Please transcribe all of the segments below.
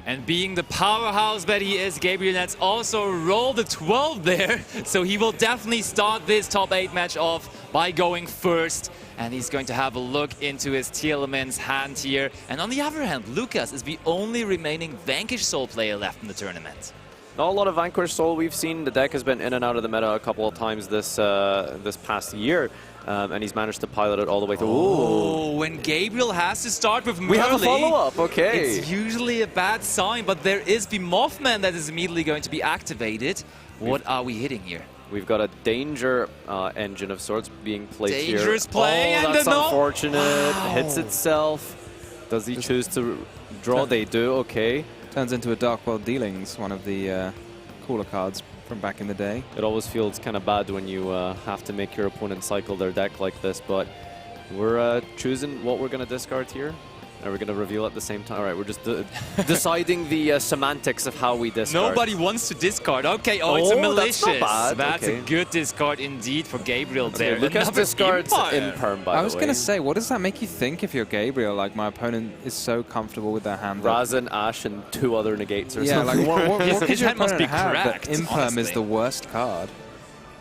And being the powerhouse that he is, Gabriel Netz also rolled a 12 there. So he will definitely start this top 8 match off by going first. And he's going to have a look into his Tearlaments hand here. And on the other hand, Lukas is the only remaining Vanquish Soul player left in the tournament. Not a lot of Vanquish Soul we've seen. The deck has been in and out of the meta a couple of times this past year. And he's managed to pilot it all the way through. Oh, when Gabriel has to start with Merly, we have a follow-up, okay. It's usually a bad sign, but there is the Mothman that is immediately going to be activated. What are we hitting here? We've got a danger engine of sorts being played here. Dangerous play, oh, and that's no. unfortunate. Wow. Hits itself. Does he choose to draw? They do, okay. Turns into a Dark World Dealings, one of the cooler cards from back in the day. It always feels kind of bad when you have to make your opponent cycle their deck like this, but we're choosing what we're going to discard here. Are we going to reveal at the same time? All right, we're just deciding the semantics of how we discard. Nobody wants to discard. Okay, it's a malicious. That's not bad. That's okay. a good discard indeed for Gabriel there. Lukas discards Imperm, by the way. I was going to say, what does that make you think if you're Gabriel? Like, my opponent is so comfortable with their hand. Razin, Ash, and 2 other negates or yeah, something. like, what his hand must be correct, Imperm honestly. is the worst card.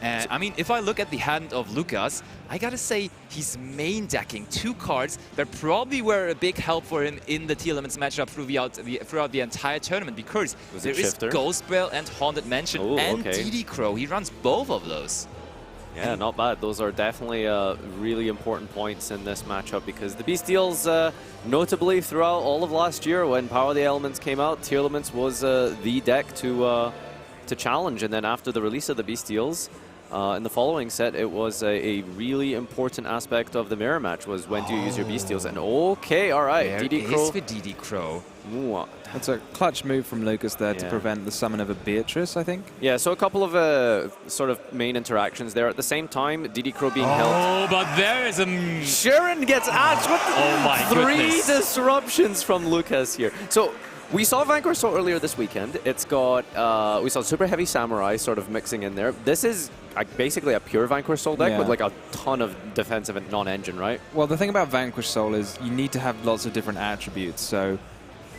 I mean, if I look at the hand of Lukas, I gotta say he's main decking 2 cards that probably were a big help for him in the Tearlaments matchup throughout the entire tournament, because there is Ghost Bell and Haunted Mansion and DD Crow. He runs both of those. Yeah, not bad. Those are definitely really important points in this matchup, because the Bestials, notably throughout all of last year when Power of the Elements came out, Tearlaments was the deck to challenge, and then after the release of the Bestials, in the following set, it was a really important aspect of the mirror match, was when do you use your Bestials. And okay, all right, DD Crow. There is the DD Crow. Ooh. It's a clutch move from Lukas there to prevent the summon of a Beatrice, I think. Yeah, so a couple of sort of main interactions there. At the same time, DD Crow being held. Oh, but there is a... Sharon gets Ash with oh my 3 disruptions from Lukas here. So we saw Vanquish Soul earlier this weekend. It's got, we saw Super Heavy Samurai sort of mixing in there. This is basically a pure Vanquish Soul deck with like a ton of defensive and non-engine, right? Well, the thing about Vanquish Soul is you need to have lots of different attributes. So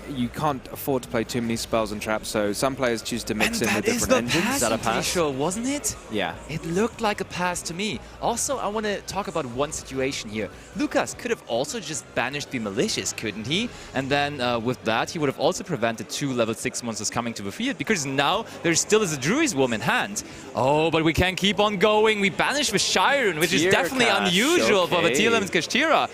you can't afford to play too many spells and traps, so some players choose to mix in with different engines. Is that a pass? Sure, wasn't it? Yeah. It looked like a pass to me. Also, I want to talk about one situation here. Lukas could have also just banished the Malicious, couldn't he? And then with that, he would have also prevented 2 level 6 monsters coming to the field, because now there still is a Druid's Worm in hand. Oh, but we can keep on going. We banish the Shiren, which is definitely unusual for the Tearlaments Kashtira.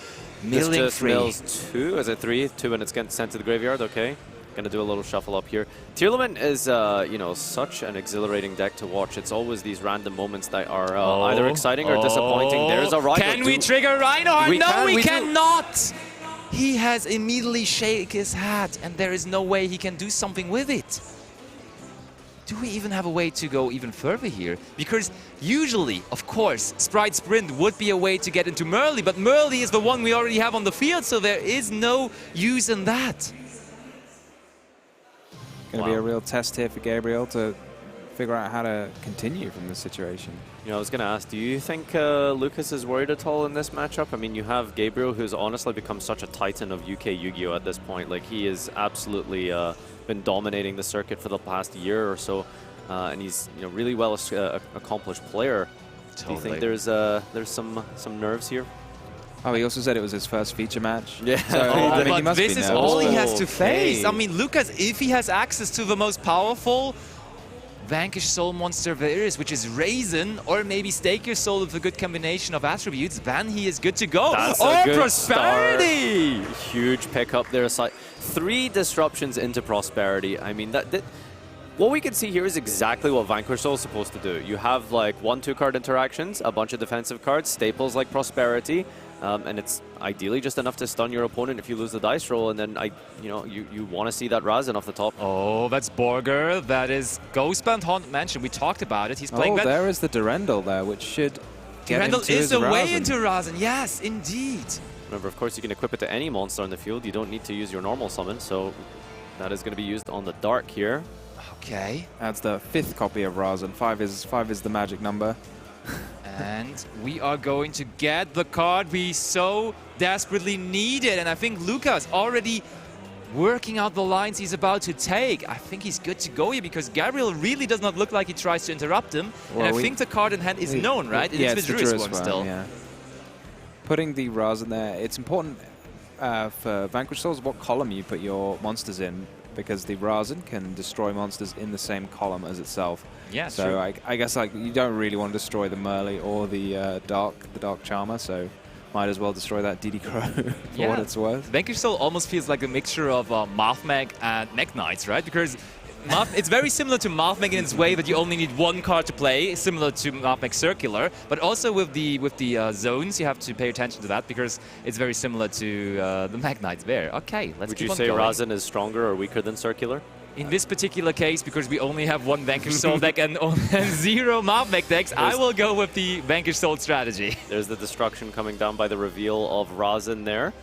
Milling this just mills 2, is it 3? 2 and it's getting sent to the graveyard, okay. Gonna do a little shuffle up here. Tearlament is, you know, such an exhilarating deck to watch. It's always these random moments that are either exciting or disappointing. There's a Rhino. Can we trigger Rhino? No, we cannot! He has immediately shaken his hat, and there is no way he can do something with it. Do we even have a way to go even further here? Because usually, of course, Sprite Sprint would be a way to get into Merly, but Merly is the one we already have on the field, so there is no use in that. Going to be a real test here for Gabriel to figure out how to continue from this situation. You know, I was going to ask, do you think Lukas is worried at all in this matchup? I mean, you have Gabriel, who's honestly become such a titan of UK Yu-Gi-Oh! At this point. Like, he is absolutely been dominating the circuit for the past year or so, and he's, you know, really well accomplished player. Totally. Do you think there's some nerves here? Oh, he also said it was his first feature match. Yeah. So, I mean, but this is all he has to face. I mean, Lukas, if he has access to the most powerful Vanquish Soul monster there is, which is Raisin, or maybe Stake Your Soul with a good combination of attributes, then he is good to go. That's oh, a good Prosperity! Start. Huge pickup there. 3 disruptions into Prosperity. I mean, what we can see here is exactly what Vanquish Soul is supposed to do. You have like 1-2 card interactions, a bunch of defensive cards, staples like Prosperity, and it's ideally just enough to stun your opponent if you lose the dice roll, and then you want to see that Razin off the top. Oh, that's Borger. That is Ghostbound Haunted Mansion. We talked about it. He's playing that. There is the Durendal there, which should get Durendal into is his the way Razin. into Razin. Yes, indeed. Remember, of course, you can equip it to any monster on the field. You don't need to use your normal summon, so that is going to be used on the Dark here. Okay. That's the 5th copy of Razin. 5 is the magic number. And we are going to get the card we so desperately needed. And I think Lukas already working out the lines he's about to take. I think he's good to go here because Gabriel really does not look like he tries to interrupt him. Well, and I think the card in hand is known, right? Yeah, it's the Druid's one still. Yeah. Putting the Raz in there, it's important for Vanquish Souls what column you put your monsters in, because the Rasen can destroy monsters in the same column as itself. Yeah, so true. I guess like you don't really want to destroy the Merly or the Dark Charmer, so might as well destroy that DD Crow for what it's worth. Vanquish Soul almost feels like a mixture of Mathmag and Mech Knights, right? Because it's very similar to Mathmag in its way that you only need one card to play, similar to Mathmag Circular, but also with the zones you have to pay attention to that because it's very similar to the Mech Knights there. Okay, let's Would keep you on say going. Rasen is stronger or weaker than Circular? In this particular case, because we only have one Vanquish Soul deck and 0 Mathmag decks, I will go with the Vanquish Soul strategy. There's the destruction coming down by the reveal of Rasen there.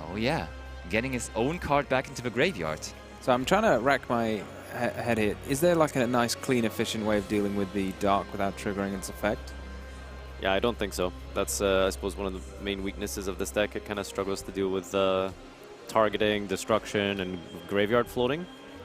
Oh yeah, getting his own card back into the graveyard. So I'm trying to rack my head here. Is there like a nice, clean, efficient way of dealing with the Dark without triggering its effect? Yeah, I don't think so. That's, I suppose, one of the main weaknesses of this deck. It kind of struggles to deal with targeting, destruction, and graveyard floating.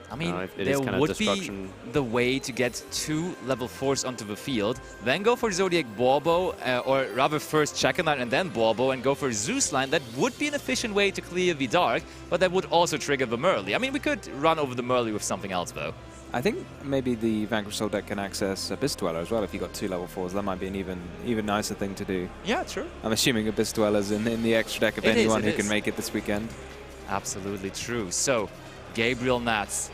I mean, there would be the way to get 2 level 4s onto the field, then go for Zodiac Borbo, or rather first Chakanite and then Borbo, and go for Zeus line. That would be an efficient way to clear the Dark, but that would also trigger the Merly. I mean, we could run over the Merly with something else, though. I think maybe the Vanquish Soul deck can access Abyss Dweller as well if you got 2 level 4s. That might be an even nicer thing to do. Yeah, true. I'm assuming Abyss Dweller's in the extra deck of anyone who can make it this weekend. Absolutely true. So, Gabriel Nats,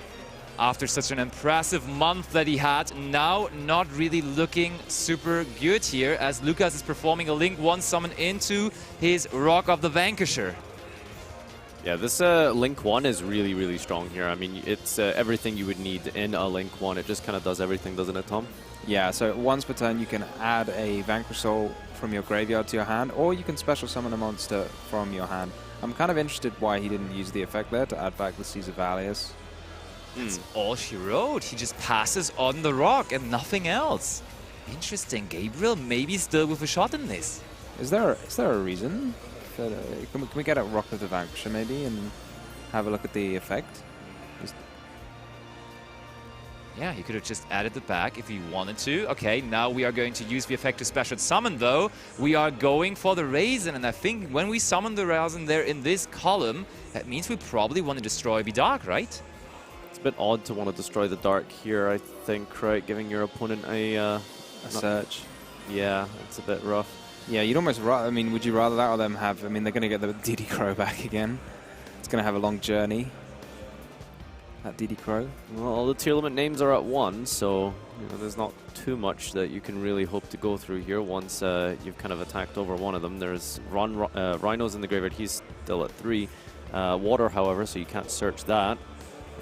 after such an impressive month that he had, now not really looking super good here as Lukas is performing a Link 1 summon into his Rock of the Vanquisher. Yeah, this Link 1 is really, really strong here. I mean, it's everything you would need in a Link 1. It just kind of does everything, doesn't it, Tom? Yeah, so once per turn you can add a Vanquish Soul from your graveyard to your hand, or you can special summon a monster from your hand. I'm kind of interested why he didn't use the effect there to add back the Caesar Valius. That's all she wrote. He just passes on the rock and nothing else. Interesting. Gabriel maybe still with a shot in this. Is there a reason? Can we get a Rock of the Vanquisher maybe and have a look at the effect? Yeah, he could have just added it back if he wanted to. Okay, now we are going to use the effect to special summon, though. We are going for the Razen, and I think when we summon the Razen there in this column, that means we probably want to destroy the Dark, right? It's a bit odd to want to destroy the Dark here, I think, right? Giving your opponent a search. Yeah, it's a bit rough. Yeah, you'd almost rather, I mean, would you rather that or them have, I mean, they're going to get the DD Crow back again. It's going to have a long journey. That DD Crow. Well, all the Tearlament names are at 1, so there's not too much that you can really hope to go through here once you've kind of attacked over one of them. There's Rhinos in the graveyard, he's still at 3. Water, however, so you can't search that.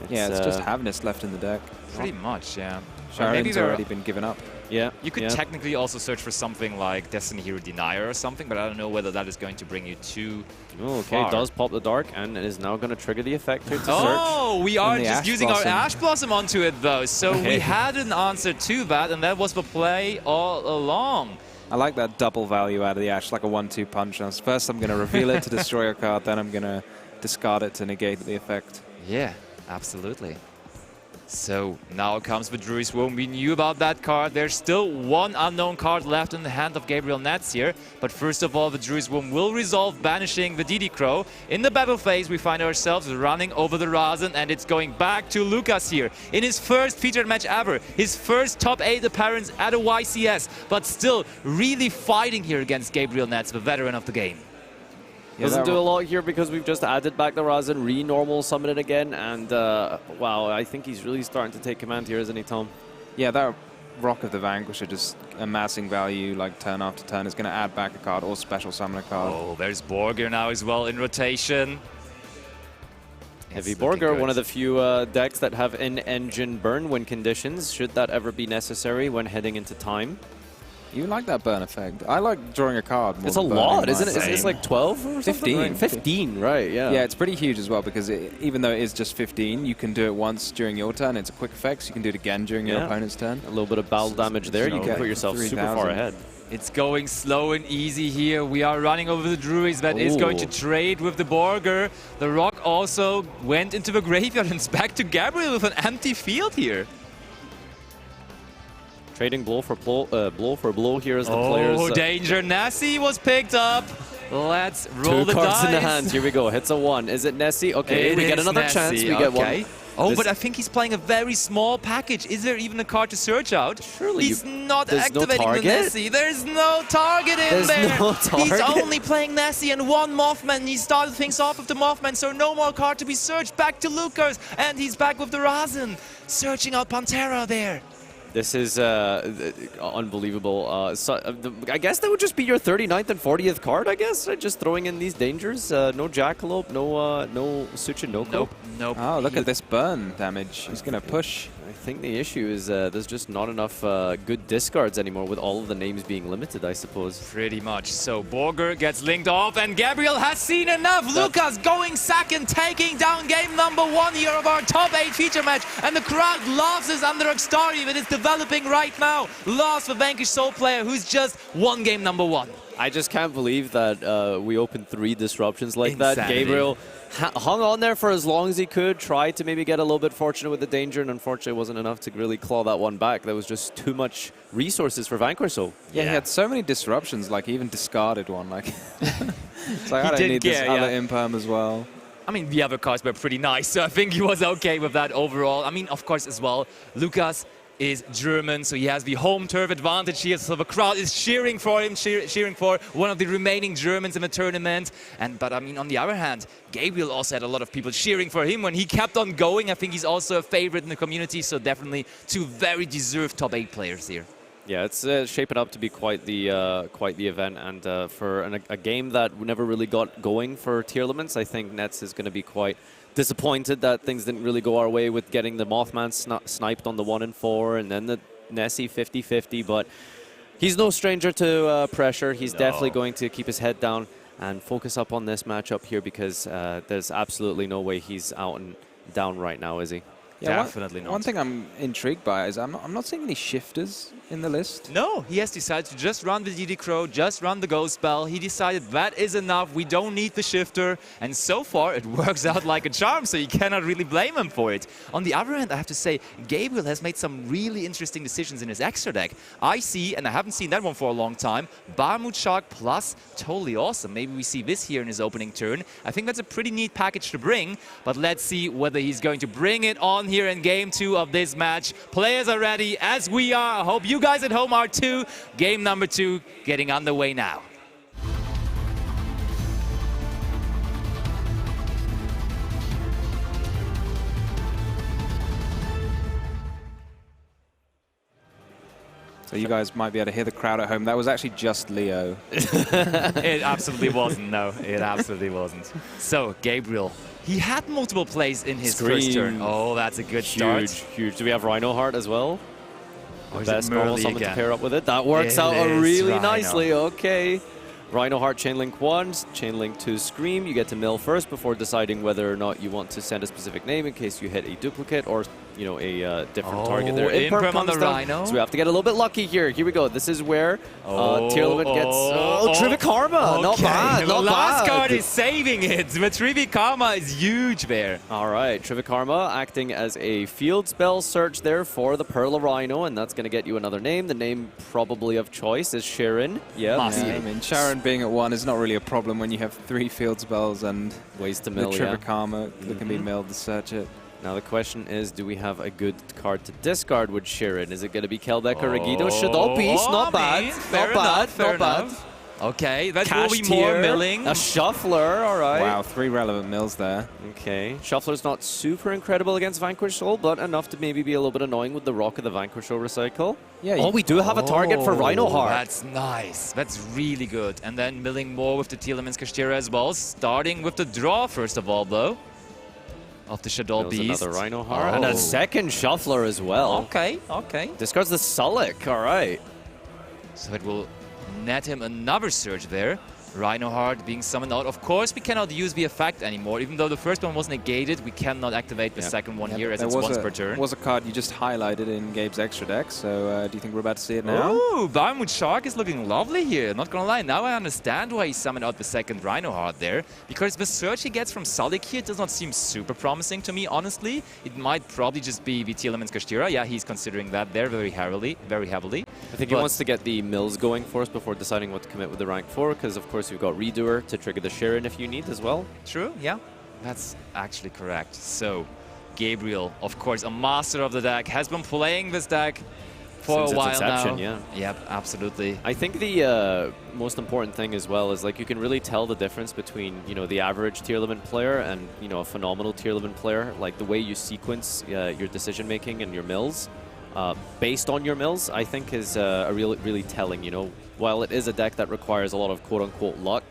It's just Havnist left in the deck. Pretty much, yeah. Sharon's already been given up. Yeah. You could technically also search for something like Destiny Hero Denier or something, but I don't know whether that is going to bring you too far. It does pop the Dark and it is now going to trigger the effect here to search. Oh, we are just using our Ash Blossom onto it though, so we had an answer to that, and that was the play all along. I like that double value out of the Ash, like a 1-2 punch. First I'm going to reveal it to destroy a card, then I'm going to discard it to negate the effect. Yeah, absolutely. So now comes the Druid's Womb. We knew about that card. There's still one unknown card left in the hand of Gabriel Nats here. But first of all, the Druid's Womb will resolve banishing the DD Crow. In the battle phase, we find ourselves running over the Razen, and it's going back to Lukas here. In his first featured match ever, his first top 8 appearance at a YCS, but still really fighting here against Gabriel Nats, the veteran of the game. Doesn't do a lot here because we've just added back the Razen, re-normal summon it again, and wow, I think he's really starting to take command here, isn't he, Tom? Yeah, that Rock of the Vanquisher just amassing value like turn after turn is going to add back a card or special summon a card. Oh, there's Borger now as well in rotation. Heavy Borger, one of the few decks that have in-engine burn win conditions, should that ever be necessary when heading into time. You like that burn effect. I like drawing a card more. It's a lot, isn't it? It's like 12 or 15. Right? 15, right, yeah. Yeah, it's pretty huge as well because even though it is just 15, you can do it once during your turn. It's a quick effect, so you can do it again during your opponent's turn. A little bit of battle damage there. You can put yourself super far ahead. It's going slow and easy here. We are running over the Druids that is going to trade with the Borger. The Rock also went into the graveyard and it's back to Gabriel with an empty field here. Trading blow for blow here as the players. Oh, danger. Nessie was picked up. Let's roll the dice. 2 cards in the hand. Here we go. Hits a 1. Is it Nessie? Okay, we get another chance. We get one. Oh, but I think he's playing a very small package. Is there even a card to search out? Surely he's not activating the Nessie. There's no target in there. No target. He's only playing Nessie and 1 Mothman. He started things off with the Mothman, so no more card to be searched. Back to Lukas, and he's back with the Razen. Searching out Pantera there. This is unbelievable. I guess that would just be your 39th and 40th card, I guess. Just throwing in these dangers. No Jackalope, no Tsuchinoko. Nope. Oh, look at this burn damage. He's going to push. I think the issue is there's just not enough good discards anymore with all of the names being limited, I suppose. Pretty much. So Borger gets linked off and Gabriel has seen enough. Lukas going second, taking down game number 1 here of our top 8 feature match. And the crowd loves his Underdog story that is developing right now. Lost for Vanquish Soul player who's just won game number 1. I just can't believe that we opened 3 disruptions like that. Insanity. Gabriel hung on there for as long as he could, tried to maybe get a little bit fortunate with the danger, and unfortunately it wasn't enough to really claw that one back. There was just too much resources for Vanquish Soul. Yeah, he had so many disruptions, like he even discarded one. Like, it's like, I don't did need care, this other imperm as well. I mean, the other cards were pretty nice, so I think he was okay with that overall. I mean, of course, as well, Lukas is German, so he has the home turf advantage here, so the crowd is cheering for him, cheering for one of the remaining Germans in the tournament. But I mean, on the other hand, Gabriel also had a lot of people cheering for him when he kept on going. I think he's also a favorite in the community, so definitely 2 very deserved top 8 players here. Yeah, it's shaping up to be quite the event, and for a game that never really got going for Tearlaments, I think Nets is going to be quite disappointed that things didn't really go our way with getting the Mothman sniped on the 1 and 4, and then the Nessie 50-50. But he's no stranger to pressure. He's definitely going to keep his head down and focus up on this matchup here, because there's absolutely no way he's out and down right now, is he? Yeah, Definitely not. One thing I'm intrigued by is I'm not seeing any shifters in the list. No, he has decided to just run the DD Crow, just run the Ghost Spell. He decided that is enough, we don't need the shifter, and so far it works out like a charm, so you cannot really blame him for it. On the other hand, I have to say, Gabriel has made some really interesting decisions in his extra deck. I see, and I haven't seen that one for a long time, Barmut Shark Plus, totally awesome. Maybe we see this here in his opening turn. I think that's a pretty neat package to bring, but let's see whether he's going to bring it on here in game 2 of this match. Players are ready, as we are. I hope you guys at home are too. Game number 2 getting underway now. So you guys might be able to hear the crowd at home. That was actually just Leo. It absolutely wasn't. No, it absolutely wasn't. So, Gabriel, he had multiple plays in his first turn. Oh, that's a good start. Huge. Do we have Rhino Heart as well? Or Best normal summon to pair up with it. That works out really nicely. Okay. Rhino Heart, Chainlink 1, Chainlink 2, Scream. You get to mill first before deciding whether or not you want to send a specific name in case you hit a duplicate or, you know, a different target there. Imperm on the Rhino. So we have to get a little bit lucky here. Here we go. This is where Tearlaments gets... Trivic Karma! Okay. Not bad, The not last bad. card is saving it. The Trivic Karma is huge there. All right, Trivic Karma acting as a field spell search there for the Pearl of Rhino, and that's going to get you another name. The name probably of choice is Sharon. Yeah, I mean, Sharon being at 1 is not really a problem when you have 3 field spells and ways to the mill, Trivic Karma that can be milled to search it. Now the question is, do we have a good card to discard with Sharon? Is it going to be Kelbeck or Regido? Shadow Piece, not bad. Not bad. Okay, that Cash will be more tier, milling. A Shuffler, all right. Wow, 3 relevant mills there. Okay, Shuffler's not super incredible against Vanquish Soul, but enough to maybe be a little bit annoying with the Rock of the Vanquish Soul Recycle. Yeah. Oh, we do have a target for Rhino Heart. That's nice. That's really good. And then milling more with the Tearlaments Kashtira as well, starting with the draw first of all, though. Of the Shadow Beast. Another Rhino Heart. And a second Shuffler as well. Okay. Discards the Sullic, all right. So it will net him another surge there. Rhino Heart being summoned out. Of course, we cannot use the effect anymore. Even though the first one was negated, we cannot activate the second one here as it's once per turn. There was a card you just highlighted in Gabe's extra deck, so do you think we're about to see it now? Ooh, Barmwood Shark is looking lovely here. Not gonna lie, now I understand why he summoned out the second Rhino Heart there. Because the search he gets from Salik here does not seem super promising to me, honestly. It might probably just be the Tearlaments Kashtira. Yeah, he's considering that there very heavily. I think he wants to get the mills going first before deciding what to commit with the rank 4, because of course you've got Redoer to trigger the Sharon if you need as well. True, yeah. That's actually correct. So, Gabriel, of course, a master of the deck, has been playing this deck for Since a while its inception, now. yeah. Yep, absolutely. I think the most important thing as well is like you can really tell the difference between the average Tearlament player and a phenomenal Tearlament player. Like the way you sequence your decision making and your mills based on your mills, I think is really telling. While it is a deck that requires a lot of quote unquote luck,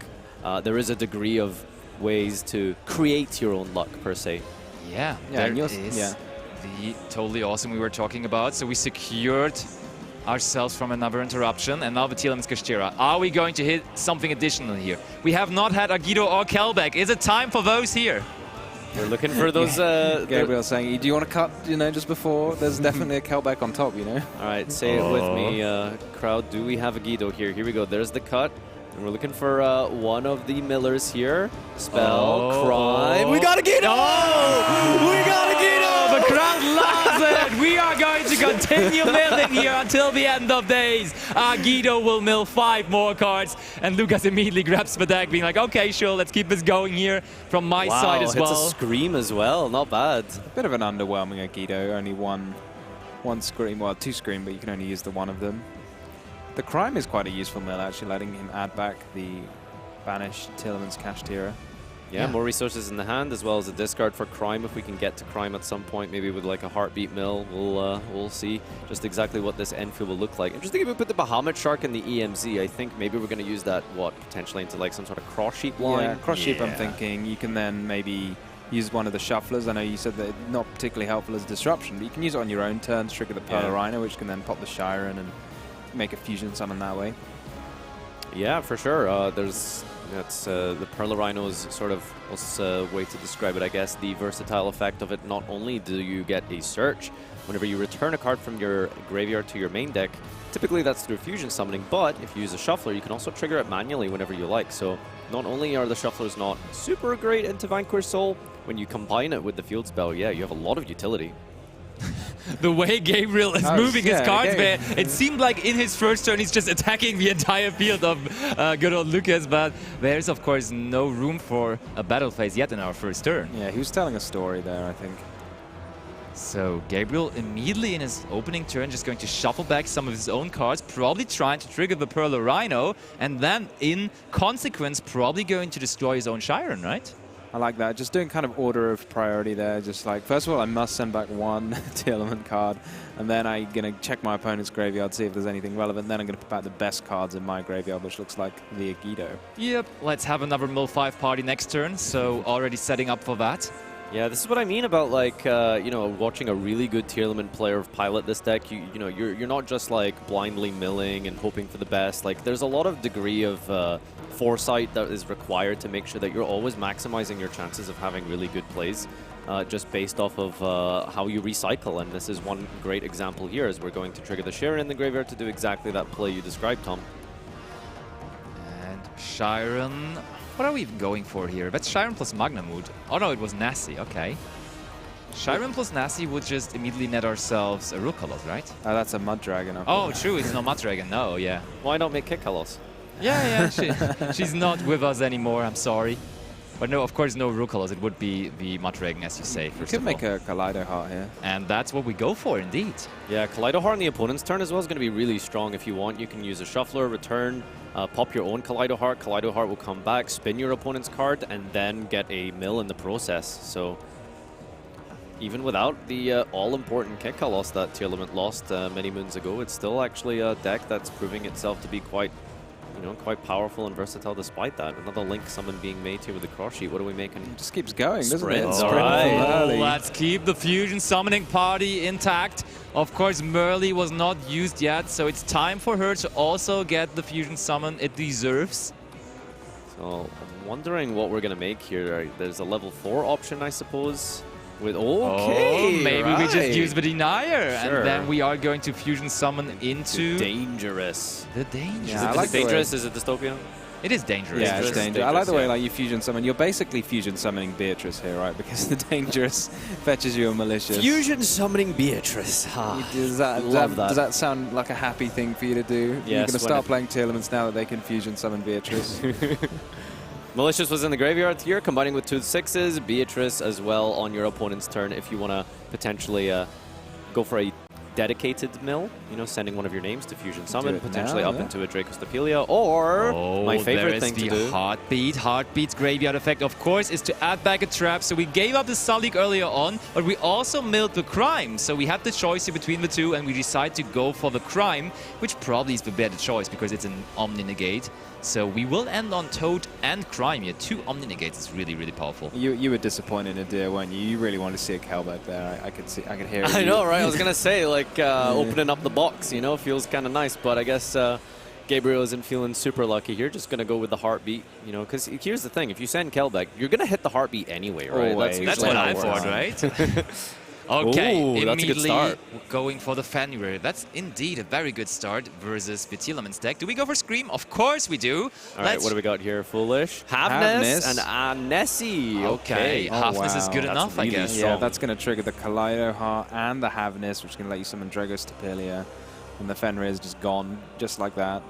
there is a degree of ways to create your own luck per se. Yeah, there is the totally awesome we were talking about. So we secured ourselves from another interruption, and now the Tearlaments Kashtira. Are we going to hit something additional here? We have not had Agido or Kelbeck. Is it time for those here? We're looking for those... Gabriel saying, do you want to cut, just before? There's definitely a Kelbeck on top, All right, say it with me, crowd. Do we have Agido here? Here we go. There's the cut. And we're looking for one of the millers here. Spell, crime. We got Agido! We got Agido! The crowd loves it! We are going to continue milling here until the end of days. Agido will mill 5 more cards, and Lukas immediately grabs the deck, being like, okay, sure, let's keep this going here from my side as well. Wow, hits a scream as well. Not bad. A bit of an underwhelming Agido. Only one scream. Well, 2 scream, but you can only use the one of them. The crime is quite a useful mill, actually, letting him add back the banished Tearlaments Kashtira. Yeah, more resources in the hand, as well as a discard for crime if we can get to crime at some point, maybe with like a heartbeat mill. We'll see just exactly what this end field will look like. Interesting if we put the Bahamut Shark in the EMZ. I think maybe we're going to use that, potentially into like some sort of cross sheep line? Yeah, cross sheep I'm thinking. You can then maybe use one of the shufflers. I know you said that it's not particularly helpful as disruption, but you can use it on your own turn to trigger the Pearl Rhino, which can then pop the Shiren and make a fusion summon that way. Yeah, for sure. That's the Pearl Rhino's sort of way to describe it, I guess. The versatile effect of it, not only do you get a search whenever you return a card from your graveyard to your main deck, typically that's through fusion summoning, but if you use a shuffler, you can also trigger it manually whenever you like. So not only are the shufflers not super great into Vanquish Soul, when you combine it with the field spell, you have a lot of utility. The way Gabriel is moving his cards there, it seemed like in his first turn he's just attacking the entire field of good old Lukas, but there's of course no room for a battle phase yet in our first turn. Yeah, he was telling a story there, I think. So Gabriel immediately in his opening turn just going to shuffle back some of his own cards, probably trying to trigger the Pearl Rhino, and then in consequence probably going to destroy his own Shiren, right? I like that. Just doing kind of order of priority there. Just like, first of all, I must send back 1 Tearlament card, and then I'm going to check my opponent's graveyard, see if there's anything relevant. Then I'm going to put back the best cards in my graveyard, which looks like the Agido. Yep, let's have another Mill 5 party next turn, so already setting up for that. Yeah, this is what I mean about like watching a really good Tearlament player pilot this deck. You're not just like blindly milling and hoping for the best. Like there's a lot of degree of foresight that is required to make sure that you're always maximizing your chances of having really good plays, just based off of how you recycle. And this is one great example here, as we're going to trigger the Sharon in the graveyard to do exactly that play you described, Tom. And Shiren. What are we even going for here? That's Shiren plus Magnamood. Oh no, it was Nasty, okay. Shiren plus Nasty would just immediately net ourselves a Rukalos, right? That's a Mud Dragon. Oh, true, it's not Mud Dragon, no, yeah. Why not make Kikalos? Yeah, she's not with us anymore, I'm sorry. But no, of course, no Rukalos. It would be the Mud Dragon, as you say, first of all. You could make a Kaleido Heart here. And that's what we go for, indeed. Yeah, Kaleido Heart on the opponent's turn as well is going to be really strong. If you want, you can use a Shuffler, return, pop your own Kaleido Heart. Kaleido Heart will come back, spin your opponent's card, and then get a mill in the process. So even without the all-important Kikalos that Tearlament lost many moons ago, it's still actually a deck that's proving itself to be quite powerful and versatile despite that. Another Link summon being made here with the cross sheet. What are we making? It just keeps going, doesn't it? All right. Let's keep the fusion summoning party intact. Of course, Merly was not used yet, so it's time for her to also get the fusion summon it deserves. So I'm wondering what we're going to make here. There's a level 4 option, I suppose. With maybe we just use the Denier, Sure. and then we are going to fusion summon into Dangerous. the Dangerous. Yeah, I Is like it the way- dangerous? Is it dystopian? It is dangerous. Yeah, it's Dangerous. dangerous. I like the way Yeah. like you fusion summon. You're basically fusion summoning Beatrice here, right? Because the dangerous fetches you a malicious. Fusion summoning Beatrice. Does Love that. does that sound like a happy thing for you to do? You're Yes, going to when start it- playing Tearlaments now that they can fusion summon Beatrice. Malicious was in the graveyard here, combining with 2 6s. Beatrice as well on your opponent's turn if you want to potentially go for a dedicated mill, you know, sending one of your names to fusion summon, it potentially now, up yeah. into a Dracostapelia, or my favorite thing to do. Heartbeat. Heartbeat's graveyard effect, of course, is to add back a trap. So we gave up the Salik earlier on, but we also milled the Crime. So we had the choice here between the two, and we decided to go for the Crime, which probably is the better choice because it's an Omni Negate. So we will end on Toad and Crime here. 2 Omni Negates is really, really powerful. you were disappointed in Adir, weren't you? You really wanted to see a Kelbeck there. I could hear it. I know, right? I was going to say, like, opening up the box, you know, feels kind of nice, but I guess Gabriel isn't feeling super lucky here. Just going to go with the Heartbeat, you know, because here's the thing. If you send Kelbeck, you're going to hit the Heartbeat anyway, right? Always. That's usually what how I it thought, works. right? Okay, Ooh, that's a good immediately start. going for the Fenrir. That's indeed a very good start versus the Tearlaments deck. Do we go for Scream? Of course we do. All right, what do we got here? Foolish, Havness, and Nessie. Okay, Oh, Halfness is wow. good That's enough, I really guess. Yeah, strong. that's going to trigger the Kaleido Heart and the Havness, which is going to let you summon Dragostapelia. And the Fenrir is just gone, just like that.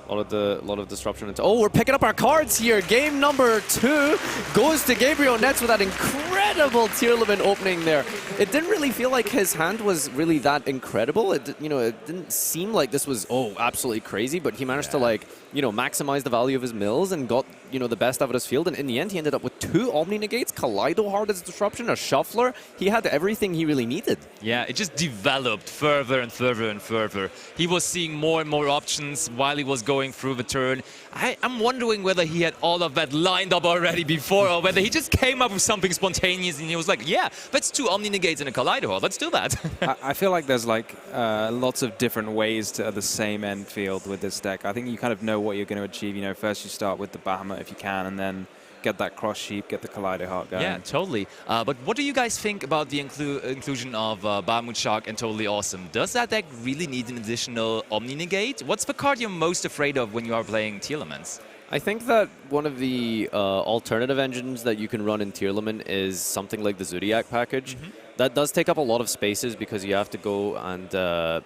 A lot of disruption. Oh, we're picking up our cards here. Game number 2 goes to Gabriel Nets with that incredible Tearlament opening there. It didn't really feel like his hand was really that incredible. It didn't seem like this was absolutely crazy, but he managed to maximize the value of his mills and got the best out of his field. And in the end, he ended up with 2 Omni Negates, Kaleido Heart as disruption, a Shuffler. He had everything he really needed. Yeah, it just developed further and further and further. He was seeing more and more options while he was going through the turn. I'm wondering whether he had all of that lined up already before or whether he just came up with something spontaneous and he was like, yeah, that's 2 Omni Negates and a Kaleido Heart. Let's do that. I feel like there's lots of different ways to the same end field with this deck. I think you kind of know what you're going to achieve. First you start with the Bahamut if you can, and then get that cross sheep, get the Kaleido Heart going. Yeah, totally. But what do you guys think about the inclusion of Bahamut Shark and Totally Awesome? Does that deck really need an additional Omni Negate? What's the card you're most afraid of when you are playing Tearlaments? I think that one of the alternative engines that you can run in Tearlament is something like the Zodiac package. That does take up a lot of spaces because you have to go and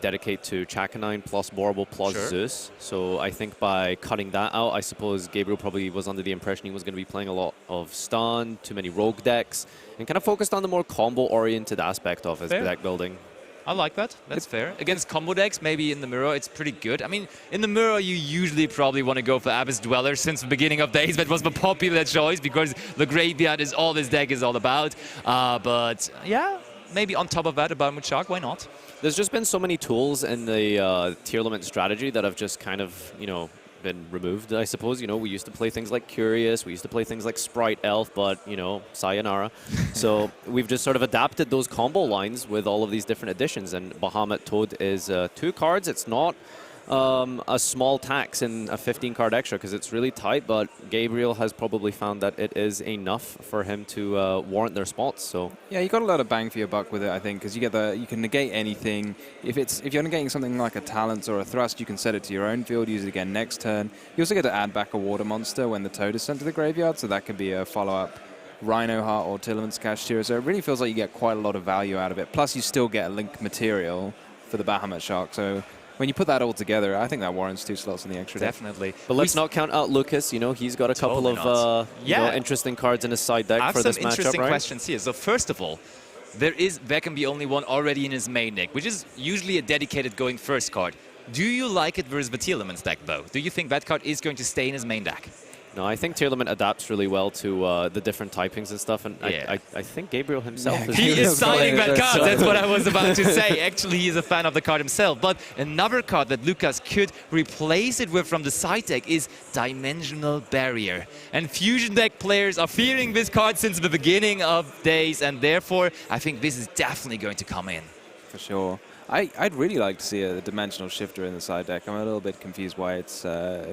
dedicate to Chakanine plus Borble plus Zeus. So I think by cutting that out, I suppose Gabriel probably was under the impression he was going to be playing a lot of stun, too many rogue decks, and kind of focused on the more combo-oriented aspect of his deck building. I like that. That's fair. Against combo decks, maybe in the mirror, it's pretty good. I mean, in the mirror, you usually probably want to go for Abyss Dweller. Since the beginning of days, that was the popular choice because the graveyard is all this deck is all about. But yeah, maybe on top of that, a Bahamut Shark, why not? There's just been so many tools in the Tearlament strategy that have just kind of, been removed, I suppose. We used to play things like Curious, we used to play things like Sprite Elf, but, sayonara. So we've just sort of adapted those combo lines with all of these different additions, and Bahamut Toad is 2 cards. It's not a small tax in a 15-card extra because it's really tight, but Gabriel has probably found that it is enough for him to warrant their spots. So yeah, you got a lot of bang for your buck with it, I think, because you can negate anything. If you're negating something like a Talents or a Thrust, you can set it to your own field, use it again next turn. You also get to add back a Water Monster when the Toad is sent to the graveyard, so that could be a follow-up Rhino Heart or Tearlaments Cashier. So it really feels like you get quite a lot of value out of it. Plus, you still get a link material for the Bahamut Shark. So when you put that all together, I think that warrants 2 slots in the extra deck. Definitely. But let's not count out Lukas. He's got a couple of interesting cards in his side deck for this matchup, right? I have some interesting questions here. So first of all, there can be only one already in his main deck, which is usually a dedicated going first card. Do you like it versus the Tearlaments deck, though? Do you think that card is going to stay in his main deck? No, I think Tearlament adapts really well to the different typings and stuff, and Yeah. I think Gabriel himself He is signing that card. So- That's what I was about to say. Actually, he is a fan of the card himself. But another card that Lukas could replace it with from the side deck is Dimensional Barrier. And Fusion deck players are fearing this card since the beginning of days, and therefore, I think this is definitely going to come in. For sure. I'd really like to see a Dimensional Shifter in the side deck. I'm a little bit confused why it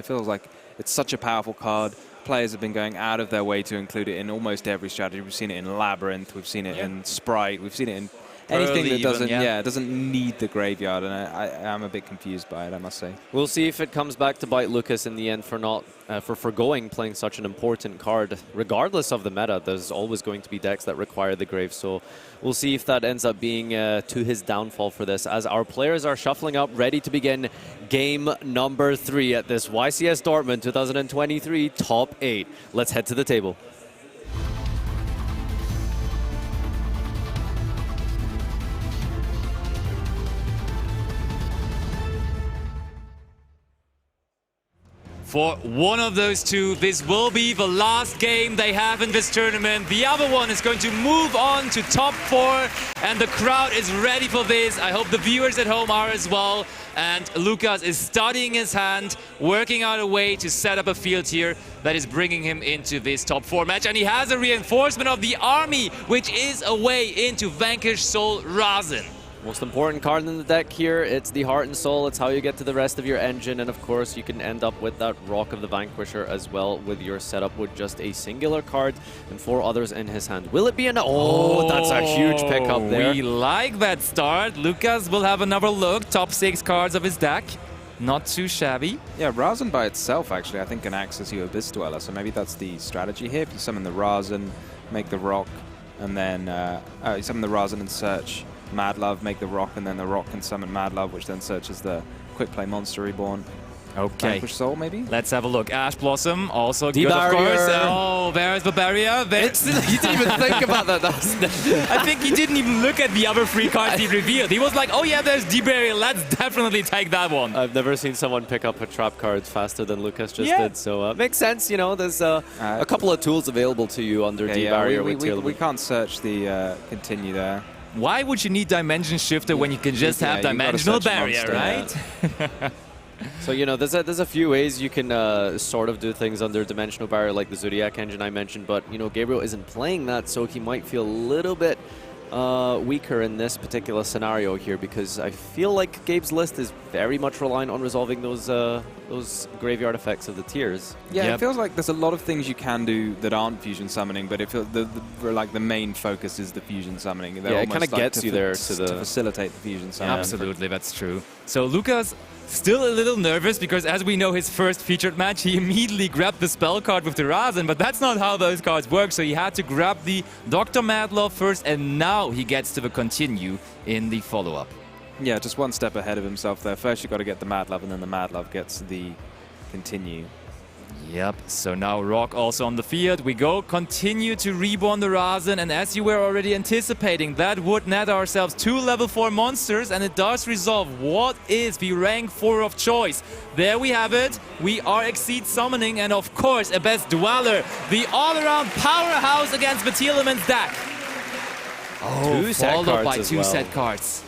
feels like it's such a powerful card. Players have been going out of their way to include it in almost every strategy. We've seen it in Labyrinth, we've seen it in Sprite, we've seen it in anything that doesn't, doesn't need the graveyard, and I'm a bit confused by it, I must say. We'll see if it comes back to bite Lukas in the end for not for forgoing playing such an important card. Regardless of the meta, there's always going to be decks that require the grave, so we'll see if that ends up being to his downfall for this, as our players are shuffling up, ready to begin game number 3 at this YCS Dortmund 2023 Top 8. Let's head to the table. For one of those two, this will be the last game they have in this tournament. The other one is going to move on to top 4, and the crowd is ready for this. I hope the viewers at home are as well. And Lukas is studying his hand, working out a way to set up a field here that is bringing him into this top 4 match. And he has a reinforcement of the army, which is a way into Vanquish Soul Rasen. Most important card in the deck here, it's the Heart and Soul. It's how you get to the rest of your engine, and of course you can end up with that Rock of the Vanquisher as well with your setup with just a singular card and 4 others in his hand. Will it be enough? Oh, that's a huge pickup there. We like that start. Lukas will have another look. Top 6 cards of his deck. Not too shabby. Yeah, Rasen by itself, actually, I think can access you Abyss Dweller, so maybe that's the strategy here. If you summon the Rasen, make the Rock, and then you summon the Rasen and search Mad Love, make the Rock, and then the Rock can summon Mad Love, which then searches the Quick Play Monster Reborn. Okay. Vanquish Soul, maybe? Let's have a look. Ash Blossom, also good, of course. Oh, there's the barrier. You didn't even think about that. I think he didn't even look at the other 3 cards he revealed. He was like, oh yeah, there's D-Barrier. Let's definitely take that one. I've never seen someone pick up a trap card faster than Lukas just did, so makes sense. You know, there's a couple of tools available to you under D-Barrier with Tearlaments. We can't search the continue there. Why would you need Dimension Shifter when you can just have Dimensional Barrier, right? So, you know, there's a few ways you can sort of do things under Dimensional Barrier, like the Zodiac engine I mentioned, but, you know, Gabriel isn't playing that, so he might feel a little bit weaker in this particular scenario here, because I feel like Gabe's list is very much reliant on resolving those graveyard effects of the tiers. Yeah, it feels like there's a lot of things you can do that aren't fusion summoning, but it feels like the main focus is the fusion summoning. Yeah, it kind of gets you there to facilitate the fusion summoning. Absolutely, that's true. So Lukas still a little nervous because, as we know, his first featured match, he immediately grabbed the spell card with the Rasen, but that's not how those cards work, so he had to grab the Dr. Madlove first, and now he gets to the continue in the follow-up. Yeah, just one step ahead of himself there. First you've got to get the Mad Love, and then the Mad Love gets the continue. Yep, so now Rock also on the field. We go, continue to reborn the Rasen, and as you were already anticipating, that would net ourselves 2 level 4 monsters, and it does resolve what is the rank 4 of choice. There we have it. We are Exceed Summoning, and of course, a Best Dweller, the all-around powerhouse against the Tearlaments deck. Oh, followed by 2 set cards.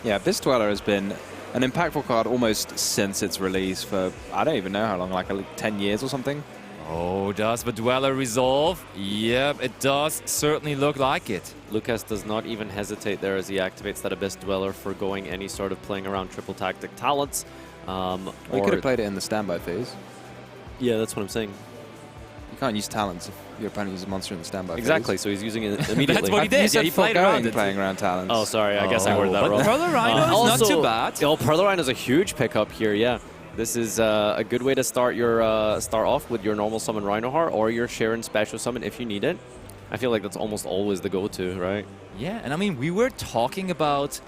Yeah, Abyss Dweller has been an impactful card almost since its release for, I don't even know how long, like 10 years or something. Oh, does the Dweller resolve? Yep, it does certainly look like it. Lukas does not even hesitate there as he activates that Abyss Dweller for going any sort of playing around triple tactic talents. We could have played it in the standby phase. Yeah, that's what I'm saying. You can't use talents if your opponent uses a monster in the standby Exactly, phase. so he's using it immediately. That's what he did. Yeah, he played around it. Playing around talents. Oh, sorry, I guess I worded that wrong. Pearl Rhino is not too bad. Oh, Pearl Rhino is a huge pickup here, yeah. This is a good way to start your start off with your normal summon Rhino Heart or your Sharon special summon if you need it. I feel like that's almost always the go-to, right? Yeah, and I mean, we were talking about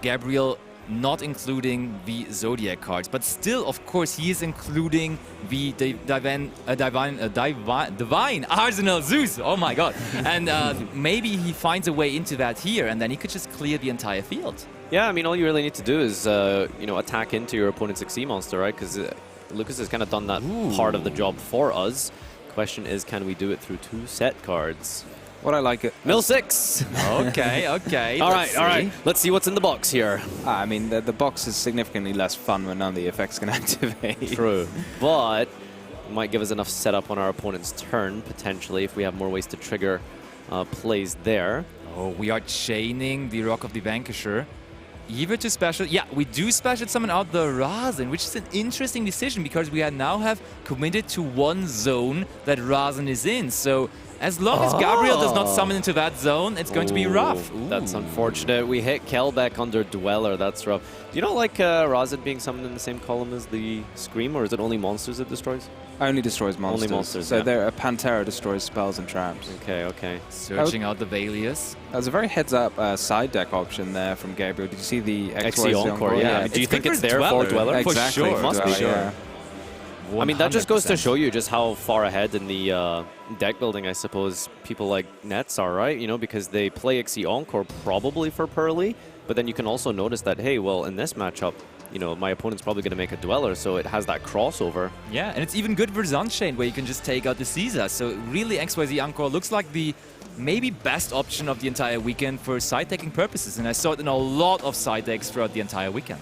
Gabriel not including the Zodiac cards, but still, of course, he is including the Divine Arsenal Zeus. Oh my god. And maybe he finds a way into that here, and then he could just clear the entire field. Yeah, I mean, all you really need to do is, you know, attack into your opponent's XC monster, right? Because Lukas has kind of done that part of the job for us. Question is, can we do it through 2 set cards? What I like it. Mill 6. Okay. all right. Let's see what's in the box here. I mean, the box is significantly less fun when none of the effects can activate. True. But it might give us enough setup on our opponent's turn, potentially, if we have more ways to trigger plays there. Oh, we are chaining the Rock of the Vanquisher. Either to special, yeah, we do special summon out the Rasen, which is an interesting decision because we now have committed to one zone that Rasen is in. So as long as Gabriel does not summon into that zone, it's going to be rough. That's unfortunate. We hit Kelbeck under Dweller. That's rough. Do you not like Rasen being summoned in the same column as the Scream, or is it only monsters it destroys? Only destroys monsters. Only monsters, so yeah. a Pantera destroys spells and traps. Okay, okay. Searching out the Valius. There's a very heads-up side deck option there from Gabriel. Did you see the XC Encore? Yeah. I mean, do you think good it's for there for Dweller? Exactly. For sure. Must be, Dweller, yeah. I mean, that just goes to 100%. show you just how far ahead in the deck building, I suppose, people like Nets are, right? You know, because they play XC Encore probably for Pearly, but then you can also notice that, hey, well, in this matchup, you know, my opponent's probably going to make a Dweller, so it has that crossover. Yeah, and it's even good for Sunshine, where you can just take out the Caesar. So really, XYZ Encore looks like the maybe best option of the entire weekend for side-decking purposes, and I saw it in a lot of side decks throughout the entire weekend.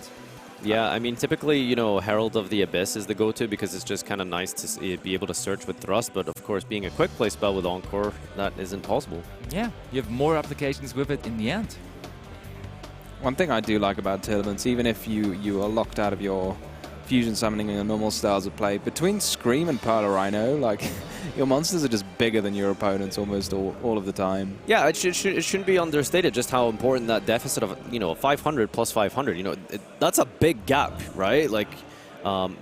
Yeah, I mean, typically, you know, Herald of the Abyss is the go-to because it's just kind of nice to be able to search with Thrust, but of course, being a quick play spell with Encore, that isn't possible. Yeah, you have more applications with it in the end. One thing I do like about Tearlaments, even if you are locked out of your fusion summoning and your normal styles of play, between Scream and Perla Rhino, like, your monsters are just bigger than your opponents almost all of the time. Yeah, it shouldn't be understated just how important that deficit of, you know, 500 plus 500, you know, that's a big gap, right? Like,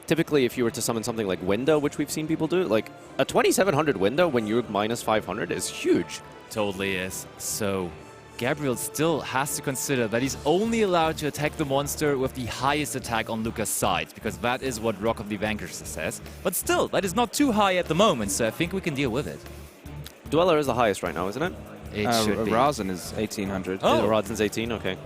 typically if you were to summon something like Window, which we've seen people do, like, a 2700 Window when you're minus 500 is huge. Totally is. So Gabriel still has to consider that he's only allowed to attack the monster with the highest attack on Lukas' side, because that is what Rock of the Vanquish says. But still, that is not too high at the moment, so I think we can deal with it. Dweller is the highest right now, isn't it? It should be. Rasen is 1800. Oh. Rasen's 18, okay.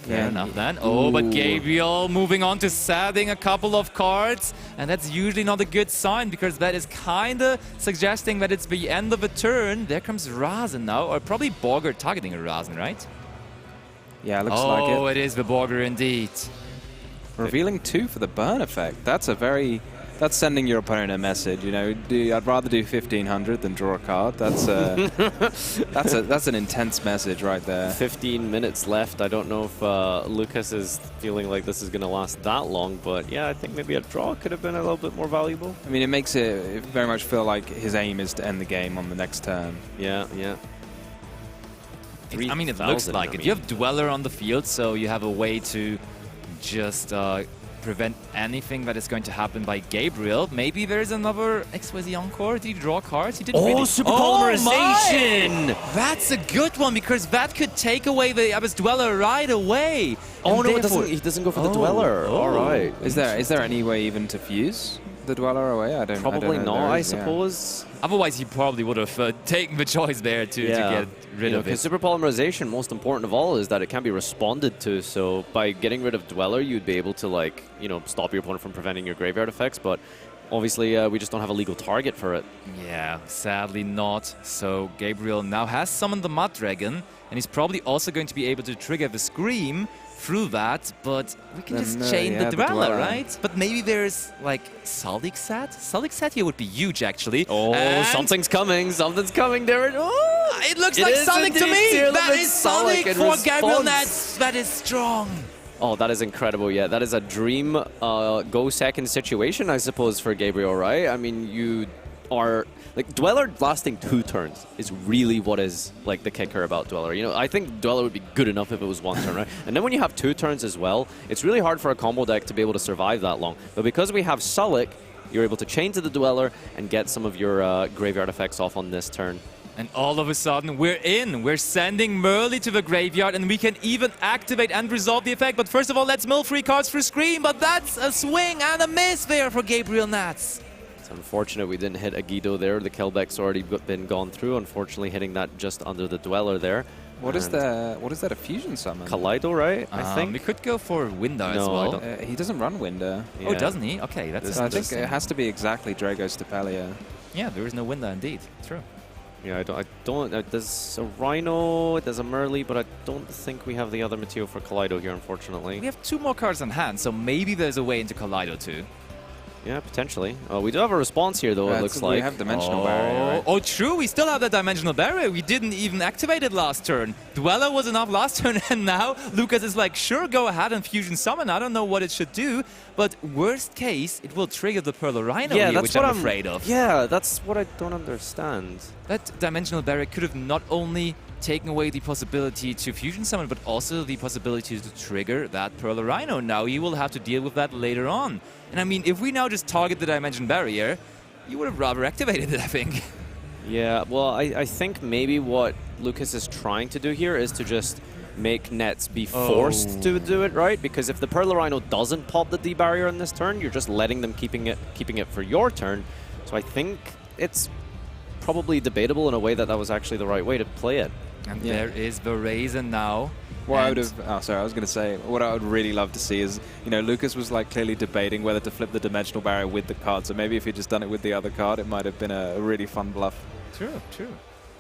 Fair enough then. Oh, but Gabriel moving on to sadding a couple of cards, and that's usually not a good sign because that is kind of suggesting that it's the end of a turn. There comes Rasen now, or probably Borger targeting a Rasen, right? Yeah, looks like it. Oh, it is the Borger indeed. Revealing 2 for the burn effect. That's sending your opponent a message. You know, I'd rather do 1500 than draw a card. That's that's an intense message right there. 15 minutes left. I don't know if Lukas is feeling like this is going to last that long, but yeah, I think maybe a draw could have been a little bit more valuable. I mean, it makes it very much feel like his aim is to end the game on the next turn. Yeah, yeah. I mean, it looks like it. You have Dweller on the field, so you have a way to just prevent anything that is going to happen by Gabriel. Maybe there's another XYZ Encore. Did he draw cards? He didn't really. Super Polymerization! My! That's a good one, because that could take away the Abyss Dweller right away. Oh, and no, he doesn't go for the Dweller. All right. Is there any way even to fuse the Dweller away? I don't know. Probably not, I suppose. Otherwise, he probably would have taken the choice there to get rid of it. Because Super Polymerization, most important of all, is that it can be responded to. So by getting rid of Dweller, you'd be able to, like, you know, stop your opponent from preventing your graveyard effects. But obviously, we just don't have a legal target for it. Yeah, sadly not. So Gabriel now has summoned the Mud Dragon, and he's probably also going to be able to trigger the Scream through that, but we can just chain the Dweller, right? But maybe there's, like, Salixat? Salixat here would be huge, actually. Oh, and something's coming. Something's coming, Darren. Oh, it looks like Sonic to me! That is Sonic for Gabriel. That is strong. Oh, that is incredible, yeah. That is a dream go second situation, I suppose, for Gabriel, right? I mean, you are... Like, Dweller lasting 2 turns is really what is, like, the kicker about Dweller. You know, I think Dweller would be good enough if it was 1 turn, right? And then when you have 2 turns as well, it's really hard for a combo deck to be able to survive that long. But because we have Sulik, you're able to chain to the Dweller and get some of your graveyard effects off on this turn. And all of a sudden, we're in. We're sending Merly to the graveyard, and we can even activate and resolve the effect. But first of all, let's mill 3 cards for Scream. But that's a swing and a miss there for Gabriel Nats. It's unfortunate we didn't hit a Guido there. The Kelbeck's already been gone through. Unfortunately, hitting that just under the Dweller there. What is that a fusion summon? Kaleido, right? I think. We could go for Window as well. He doesn't run Window. Yeah. Oh, doesn't he? Okay, that's I think it has to be exactly Drago's Tapelia. Yeah, there is no Window indeed. True. Yeah, I don't. There's a Rhino, there's a Merly, but I don't think we have the other material for Kaleido here, unfortunately. We have 2 more cards on hand, so maybe there's a way into Kaleido too. Yeah, potentially. We do have a response here, though, it looks like. We have Dimensional Barrier, right? Oh, true. We still have that Dimensional Barrier. We didn't even activate it last turn. Dweller was enough last turn, and now Lukas is like, sure, go ahead and Fusion Summon. I don't know what it should do, but worst case, it will trigger the Pearl Rhino here, which I'm afraid of. Yeah, that's what I don't understand. That Dimensional Barrier could have not only taken away the possibility to Fusion Summon, but also the possibility to trigger that Pearl Rhino. Now he will have to deal with that later on. And I mean, if we now just target the Dimension Barrier, you would have rather activated it, I think. Yeah, well, I think maybe what Lukas is trying to do here is to just make Nets be forced to do it, right? Because if the Pearl Rhino doesn't pop the D barrier in this turn, you're just letting them keeping it for your turn. So I think it's probably debatable in a way that that was actually the right way to play it. And there is Verizon now. What I would have, oh sorry, I was going to say, what I would really love to see is, you know, Lukas was like clearly debating whether to flip the Dimensional Barrier with the card. So maybe if he'd just done it with the other card, it might have been a really fun bluff. True, true.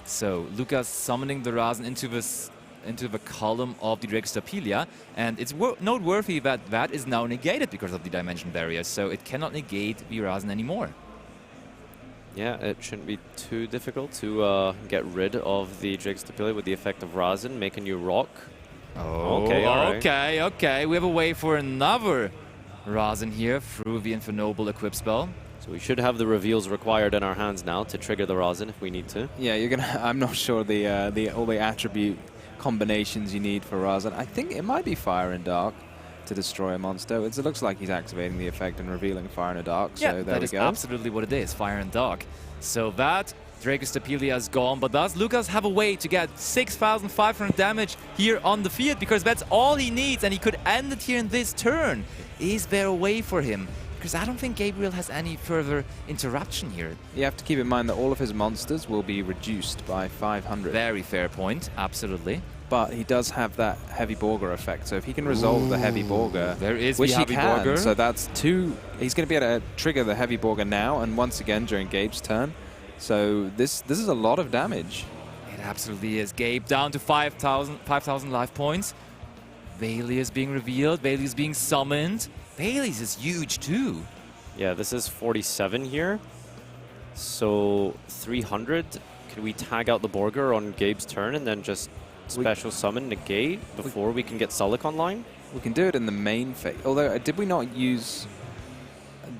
So Lukas summoning the Rasen into the column of the Dragostapelia, and it's noteworthy that that is now negated because of the Dimension Barrier, so it cannot negate the Rasen anymore. Yeah, it shouldn't be too difficult to get rid of the Dragostapelia with the effect of Rasen, make a new rock. Oh, okay. Okay. We have a way for another Rasen here through the Infernoble Equip spell. So we should have the reveals required in our hands now to trigger the Rasen if we need to. Yeah, you're gonna. I'm not sure all the attribute combinations you need for Rasen. I think it might be Fire and Dark to destroy a monster. It looks like he's activating the effect and revealing Fire and Dark. Yeah, so there that we is go. absolutely what it is, Fire and Dark. So that Dragostapelia is gone, but does Lukas have a way to get 6,500 damage here on the field? Because that's all he needs, and he could end it here in this turn. Is there a way for him? Because I don't think Gabriel has any further interruption here. You have to keep in mind that all of his monsters will be reduced by 500. Very fair point, absolutely. But he does have that Heavy Borger effect, so if he can resolve the Heavy Borger, there is which the Heavy he can, Borger. So that's two. He's going to be able to trigger the Heavy Borger now, and once again during Gabe's turn. So this is a lot of damage. It absolutely is. Gabe down to 5,000 life points. Bailey is being revealed. Bailey is being summoned. Bailey's is huge too. Yeah, this is 47 here. So 300. Could we tag out the Borger on Gabe's turn and then just special summon negate before we can get Sulik online? We can do it in the main phase. Although, did we not use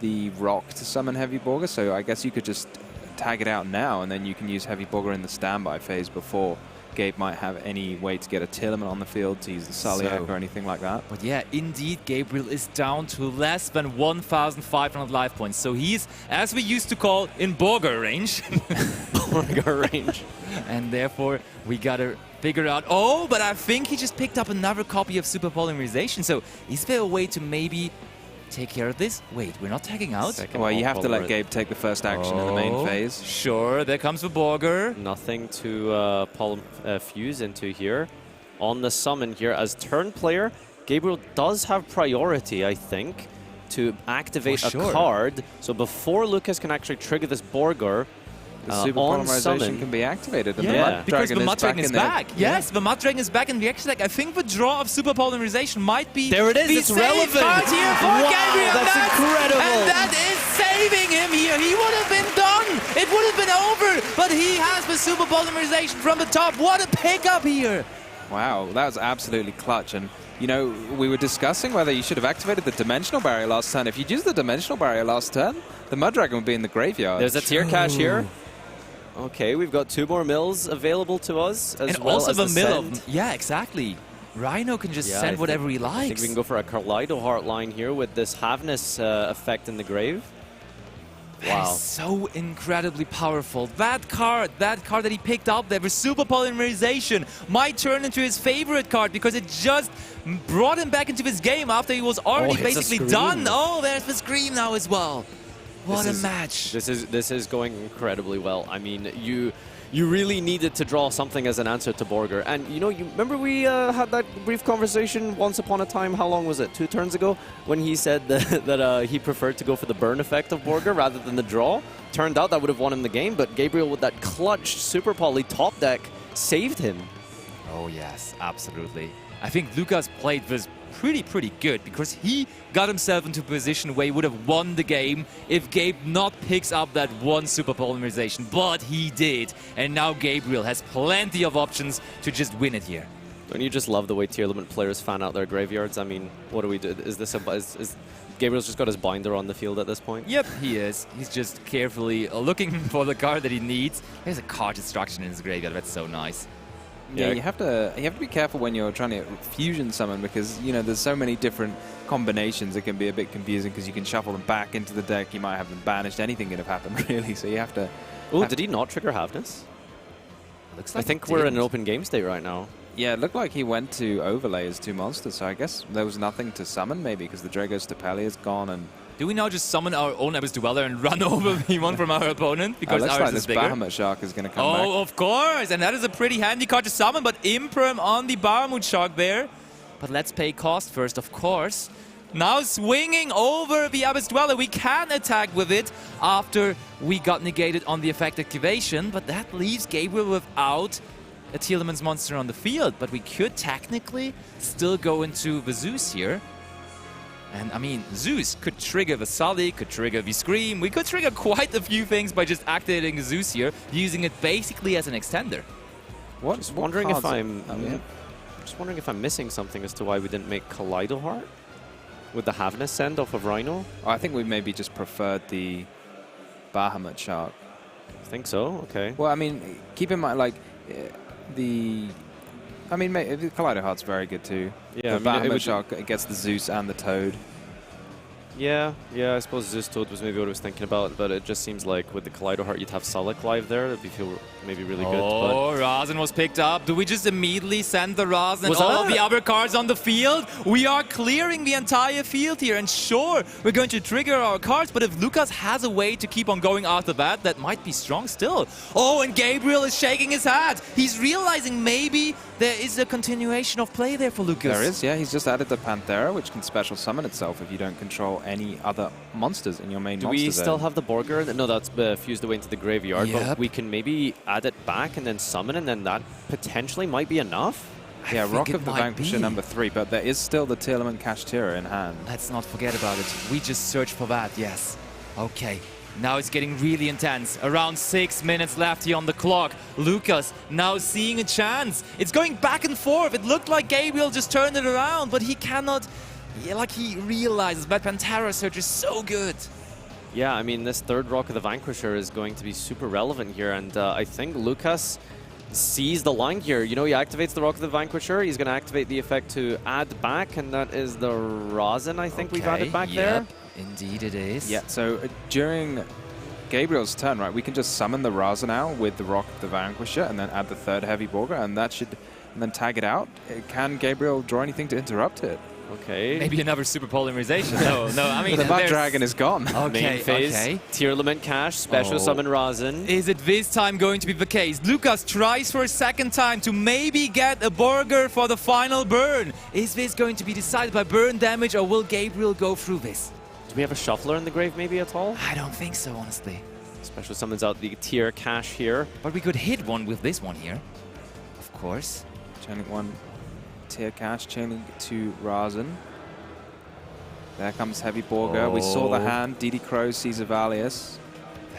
the rock to summon Heavy Borger? So I guess you could just tag it out now, and then you can use Heavy Borger in the standby phase before Gabe might have any way to get a Tearlament on the field to use the Sulliak or anything like that. But yeah, indeed, Gabriel is down to less than 1,500 life points. So he's, as we used to call, in Borger range. Borger range. And therefore, we gotta figure out, oh, but I think he just picked up another copy of Super Polymerization. So is there a way to maybe take care of this? Wait, we're not tagging out? Well, you have to let Gabe take the first action in the main phase. Sure, there comes the Borger. Nothing to fuse into here. On the summon here, as turn player, Gabriel does have priority, I think, to activate a card. So before Lukas can actually trigger this Borger, the Super Polymerization can be activated. And yeah, because the Mud Dragon is back. Yes, the Mud Dragon is back in the extra deck. I think the draw of Super Polymerization might be there it is, the it's relevant. Card here for Gabriel. That's incredible. And that is saving him here. He would have been done. It would have been over. But he has the Super Polymerization from the top. What a pickup here. Wow, that was absolutely clutch. And, you know, we were discussing whether you should have activated the Dimensional Barrier last turn. If you'd used the Dimensional Barrier last turn, the Mud Dragon would be in the graveyard. There's a tier cache here. Okay, we've got 2 more mills available to us, as well also as the mill send. yeah, exactly. Rhino can just send whatever he likes. I think we can go for a Kaleido Heart line here with this Havness effect in the grave. Wow. That is so incredibly powerful. That card that he picked up there, the Super Polymerization, might turn into his favorite card because it just brought him back into this game after he was already basically done. Oh, there's the scream now as well. What a match. This is going incredibly well. I mean, you really needed to draw something as an answer to Borger. And, you know, you remember we had that brief conversation once upon a time, how long was it, 2 turns ago, when he said that he preferred to go for the burn effect of Borger rather than the draw? Turned out that would have won him the game, but Gabriel with that clutch Super Poly top deck saved him. Oh, yes, absolutely. I think Lukas played this pretty good, because he got himself into a position where he would have won the game if Gabe not picks up that one super polymerization, but he did. And now Gabriel has plenty of options to just win it here. Don't you just love the way Tearlament players fan out their graveyards? I mean, what do we do? Is this is Gabriel's just got his binder on the field at this point? Yep, he is. He's just carefully looking for the card that he needs. There's a card destruction in his graveyard. That's so nice. Yeah, you have to be careful when you're trying to fusion summon, because there's so many different combinations. It can be a bit confusing because you can shuffle them back into the deck. You might have them banished. Anything could have happened, really. So you have to. Oh, did he not trigger Havness? Looks like I think we're in an open game state right now. Yeah, it looked like he went to overlay his 2 monsters. So I guess there was nothing to summon, maybe, because the Drago Stapeli is gone. And do we now just summon our own Abyss Dweller and run over V1 from our opponent? Because looks ours like is this bigger? Bahamut Shark is going to come back. Oh, of course, and that is a pretty handy card to summon, but Imperm on the Bahamut Shark there. But let's pay cost first, of course. Now swinging over the Abyss Dweller. We can attack with it after we got negated on the effect activation, but that leaves Gabriel without a Tearlaments monster on the field. But we could technically still go into the Zeus here. And I mean, Zeus could trigger the Sully, could trigger the Scream. We could trigger quite a few things by just activating Zeus here, using it basically as an extender. Just wondering if I'm missing something as to why we didn't make Kaleido Heart with the Havness send off of Rhino. Oh, I think we maybe just preferred the Bahamut Shark. I think so. Okay. Well, I mean, keep in mind, like the Kaleido Heart's very good too. Yeah, the Bahamut Shark gets the Zeus and the Toad. Yeah, I suppose Zeus Toad was maybe what I was thinking about, but it just seems like with the Kaleido Heart you'd have Sullic live there. That'd be feel maybe really good. Oh, Razen was picked up. Do we just immediately send the Razen and all of the other cards on the field? We are clearing the entire field here, and sure, we're going to trigger our cards, but if Lukas has a way to keep on going after that, that might be strong still. Oh, and Gabriel is shaking his head. He's realizing maybe there is a continuation of play there for Lukas. There is, yeah. He's just added the Panthera, which can special summon itself if you don't control any other monsters in your main monster Do we zone. still have the Borger? No, that's fused away into the graveyard, Yep. but we can maybe add it back and then summon, and then that potentially might be enough. Yeah, Rock of the Vanquisher #3, but there is still the Tearlament Kashtira in hand. Let's not forget about it. We just searched for that, yes. Okay. Now it's getting really intense. Around 6 minutes left here on the clock. Lukas now seeing a chance. It's going back and forth. It looked like Gabriel just turned it around, but he cannot. Yeah, like he realizes that Pantera Search is so good. Yeah, I mean, this third Rock of the Vanquisher is going to be super relevant here, and I think Lukas sees the line here. You know, he activates the Rock of the Vanquisher. He's going to activate the effect to add back, and that is the Razen, I think we've added back there. Indeed it is. Yeah, so during Gabriel's turn, right, we can just summon the Razen out with the Rock of the Vanquisher and then add the third Heavy Borger, and that should, and then tag it out. Can Gabriel draw anything to interrupt it? Okay. Maybe another super polymerization. No, I mean, the Mud Dragon is gone. Main phase, Tearlament Cash, special summon Razen. Is it this time going to be the case? Lukas tries for a second time to maybe get a Borger for the final burn. Is this going to be decided by burn damage, or will Gabriel go through this? Do we have a Shuffler in the grave maybe at all? I don't think so, honestly. Special summons out the Tier Cash here. But we could hit one with this one here. Of course. Chaining one Tier Cash, chaining two Razen. There comes Heavy Borger. We saw the hand. DD Crow, Caesar Valius.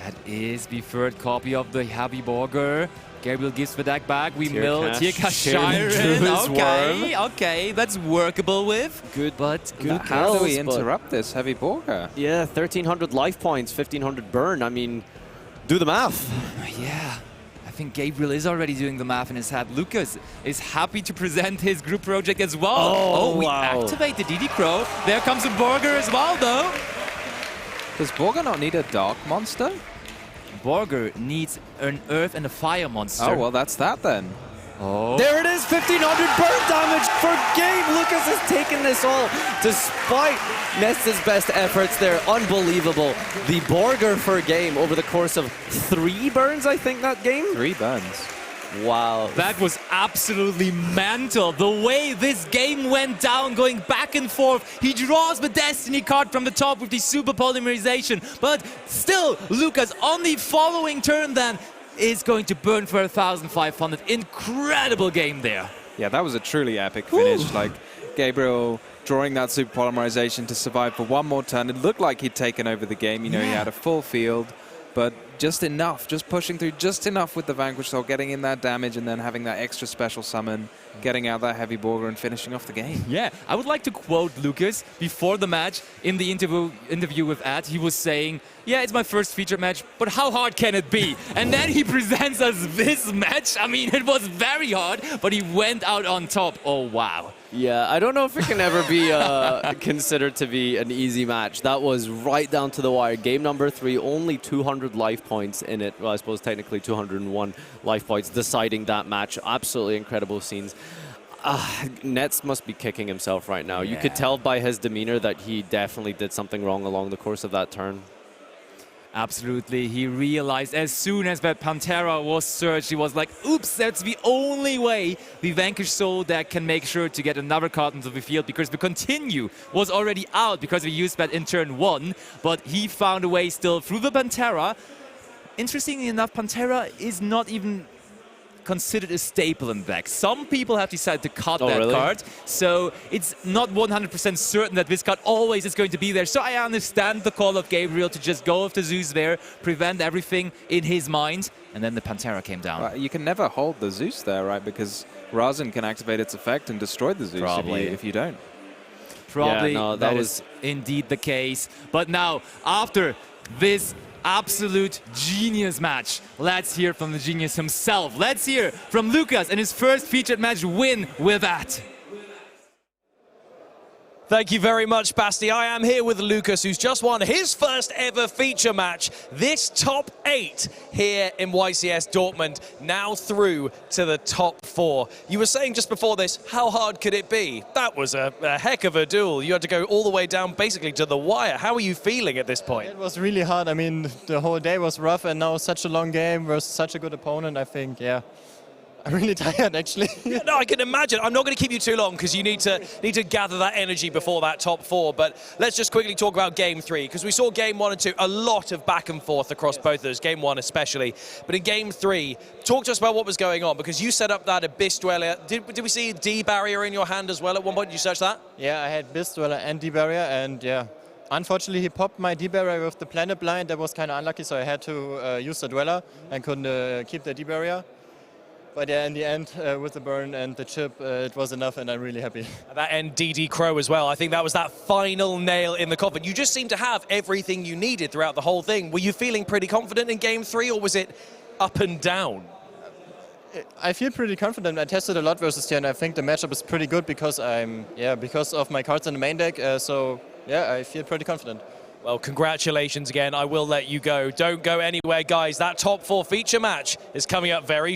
That is the third copy of the Heavy Borger. Gabriel gives the deck back. We mill Tier Cash Shiren. Okay, that's workable with. Good How do we interrupt this Heavy Borger? Yeah, 1,300 life points, 1,500 burn. I mean, do the math. Yeah, I think Gabriel is already doing the math in his head. Lukas is happy to present his group project as well. Oh, we activate the DD Crow. There comes a Borger as well, though. Does Borger not need a Dark monster? Borger needs an Earth and a Fire monster. Oh, well, that's that then. Oh. There it is, 1,500 burn damage for Gabe. Lukas has taken this all despite Nesta's best efforts there. Unbelievable. The Borger for game over the course of 3 burns, I think, that game? 3 burns. Wow. That was absolutely mental. The way this game went down, going back and forth. He draws the Destiny card from the top with the super polymerization. But still, Lukas on the following turn then is going to burn for 1,500. Incredible game there. Yeah, that was a truly epic finish. Like, Gabriel drawing that super polymerization to survive for one more turn. It looked like he'd taken over the game. You know, he had a full field, but just enough, just pushing through just enough with the Vanquish Soul, getting in that damage and then having that extra special summon, getting out that heavy Borger and finishing off the game. Yeah, I would like to quote Lukas before the match in the interview with Ed. He was saying, yeah, it's my first featured match, but how hard can it be? And then he presents us this match. I mean, it was very hard, but he went out on top. Oh, wow. Yeah, I don't know if it can ever be considered to be an easy match. That was right down to the wire. Game number 3, only 200 life points in it. Well, I suppose technically 201 life points deciding that match. Absolutely incredible scenes. Nets must be kicking himself right now. Yeah. You could tell by his demeanor that he definitely did something wrong along the course of that turn. Absolutely. He realized as soon as that Pantera was searched, he was like, oops, that's the only way the Vanquish Soul deck can make sure to get another card into the field, because the Continue was already out because we used that in turn 1, but he found a way still through the Pantera. Interestingly enough, Pantera is not even considered a staple in the deck. Some people have decided to cut that card, so it's not 100% certain that this card always is going to be there. So I understand the call of Gabriel to just go with the Zeus there, prevent everything in his mind, and then the Pantera came down. You can never hold the Zeus there, right? Because Razin can activate its effect and destroy the Zeus if you don't. Probably, yeah, no, that was indeed the case. But now, after this absolute genius match, let's hear from the genius himself. Let's hear from Lukas and his first featured match win with that. Thank you very much, Basti. I am here with Lukas, who's just won his first ever feature match. This top 8 here in YCS Dortmund, now through to the top 4. You were saying just before this, how hard could it be? That was a heck of a duel. You had to go all the way down basically to the wire. How are you feeling at this point? It was really hard. I mean, the whole day was rough, and now such a long game versus such a good opponent. I think, yeah. I'm really tired, actually. Yeah, no, I can imagine. I'm not going to keep you too long because you need to gather that energy before that top 4. But let's just quickly talk about Game 3, because we saw Game 1 and 2, a lot of back and forth across both of those, Game 1 especially. But in Game 3, talk to us about what was going on, because you set up that Abyss Dweller. Did we see D barrier in your hand as well at one point? Did you search that? Yeah, I had Abyss Dweller and D barrier, and yeah. Unfortunately, he popped my D barrier with the Planet Blind. That was kind of unlucky, so I had to use the Dweller and couldn't keep the D barrier. But yeah, in the end, with the burn and the chip, it was enough, and I'm really happy. That end DD Crow as well. I think that was that final nail in the coffin. You just seem to have everything you needed throughout the whole thing. Were you feeling pretty confident in Game 3, or was it up and down? I feel pretty confident. I tested a lot versus Tier, and I think the matchup is pretty good because because of my cards in the main deck. So yeah, I feel pretty confident. Well, congratulations again. I will let you go. Don't go anywhere, guys. That top 4 feature match is coming up very soon.